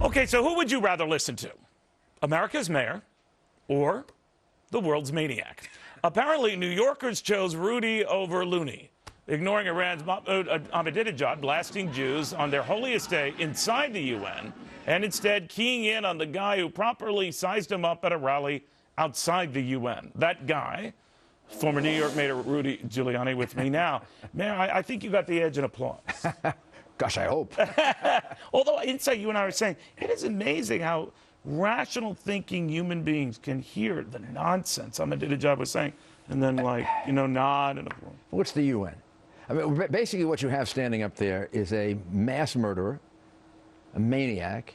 Okay, so who would you rather listen to? America's mayor or the world's maniac? Apparently, New Yorkers chose Rudy over Looney, ignoring Iran's Ahmadinejad blasting Jews on their holiest day inside the UN, and instead keying in on the guy who properly sized him up at a rally outside the UN. That guy, former New York Mayor Rudy Giuliani, with me now. Mayor, I think you got the edge in applause. Gosh, I hope. Although inside you and I were saying, it is amazing how rational thinking human beings can hear the nonsense Ahmadinejad was saying and then, like, nod and approve. What's the UN? I mean, basically what you have standing up there is a mass murderer, a maniac,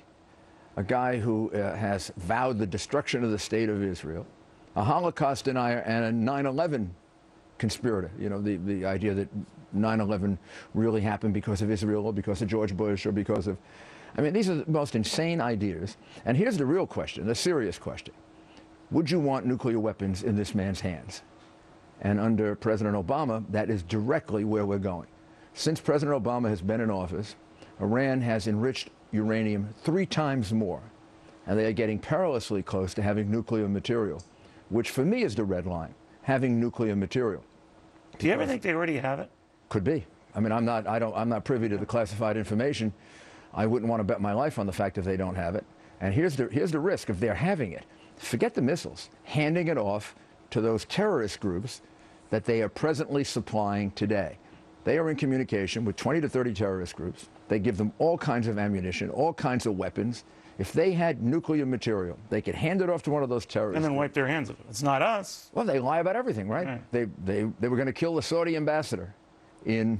a guy who has vowed the destruction of the state of Israel, a Holocaust denier, and a 9/11 conspirator. You know, the idea that 9/11 really happened because of Israel or because of George Bush or because of... I mean, these are the most insane ideas. And here's the real question, the serious question. Would you want nuclear weapons in this man's hands? And under President Obama, that is directly where we're going. Since President Obama has been in office, Iran has enriched uranium 3 times more. And they are getting perilously close to having nuclear material, which for me is the red line, having nuclear material. Do you ever think they already have it? Could be. I mean, I'm not privy to the classified information. I wouldn't want to bet my life on the fact that they don't have it. And here's the risk if they're having it. Forget the missiles, handing it off to those terrorist groups that they are presently supplying today. They are in communication with 20 to 30 terrorist groups. They give them all kinds of ammunition, all kinds of weapons. If they had nuclear material, they could hand it off to one of those terrorists. And then wipe their hands of it. It's not us. Well, they lie about everything, right? They were going to kill the Saudi ambassador in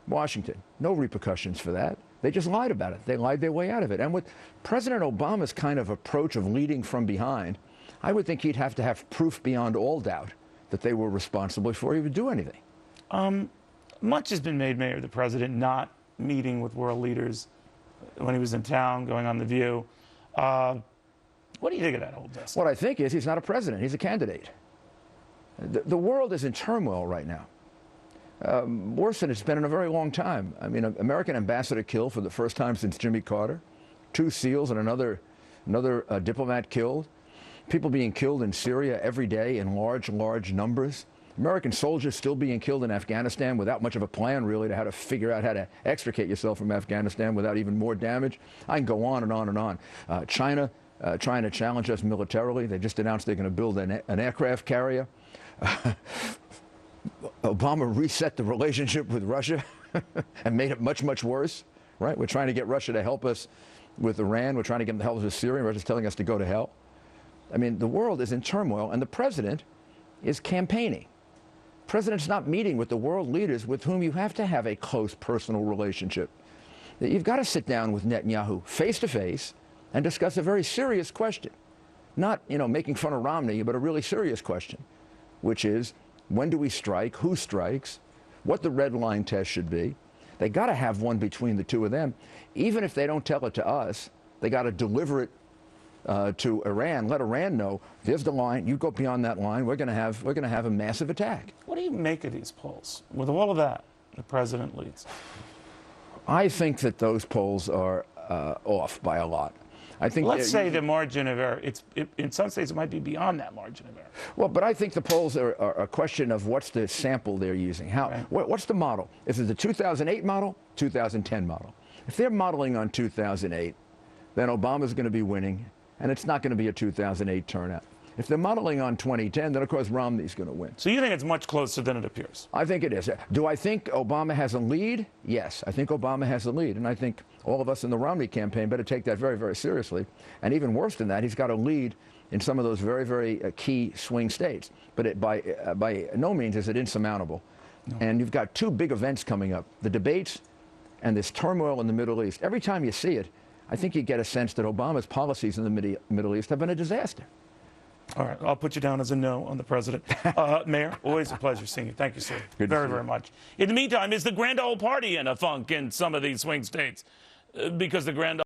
Washington. No repercussions for that. They just lied about it. They lied their way out of it. And with President Obama's kind of approach of leading from behind, I would think he'd have to have proof beyond all doubt that they were responsible before he would do anything. Much has been made, Mayor, of the president not meeting with world leaders when he was in town, going on The View. What do you think of that whole desk? What I think is he's not a president. He's a candidate. The world is in turmoil right now. Worse than it's been in a very long time. I mean, an American ambassador killed for the first time since Jimmy Carter. 2 SEALs and another diplomat killed. People being killed in Syria every day in large numbers. American soldiers still being killed in Afghanistan without much of a plan, really, to how to figure out how to extricate yourself from Afghanistan without even more damage. I can go on and on and on. China trying to challenge us militarily. They just announced they're going to build an aircraft carrier. Obama reset the relationship with Russia and made it much worse, right? We're trying to get Russia to help us with Iran. We're trying to get them to help us with Syria. Russia's telling us to go to hell. I mean, the world is in turmoil, and the president is campaigning. The president's not meeting with the world leaders with whom you have to have a close personal relationship. You've got to sit down with Netanyahu face to face and discuss a very serious question. Not, making fun of Romney, but a really serious question, which is, when do we strike? Who strikes? What the red line test should be? They got to have one between the two of them. Even if they don't tell it to us, they got to deliver it to Iran. Let Iran know, there's the line. You go beyond that line, we're going to have a massive attack. What do you make of these polls? With all of that, the president leads. I think that those polls are off by a lot. I think let's say the margin of error, in some states it might be beyond that margin of error. Well, but I think the polls are a question of what's the sample they're using. What's the model? Is it the 2008 model, 2010 model? If they're modeling on 2008, then Obama's going to be winning, and it's not going to be a 2008 turnout. If they're modeling on 2010, then of course Romney's going to win. So you think it's much closer than it appears? I think it is. Do I think Obama has a lead? Yes, I think Obama has a lead, and I think all of us in the Romney campaign better take that very seriously. And even worse than that, he's got a lead in some of those very key swing states. But by no means is it insurmountable. No. And you've got 2 big events coming up, the debates and this turmoil in the Middle East. Every time you see it, I think you get a sense that Obama's policies in the Middle East have been a disaster. All right, I'll put you down as a no on the president. Mayor, always a pleasure seeing you. Thank you, sir. Very much. In the meantime, is the grand old party in a funk in some of these swing states? Because the grand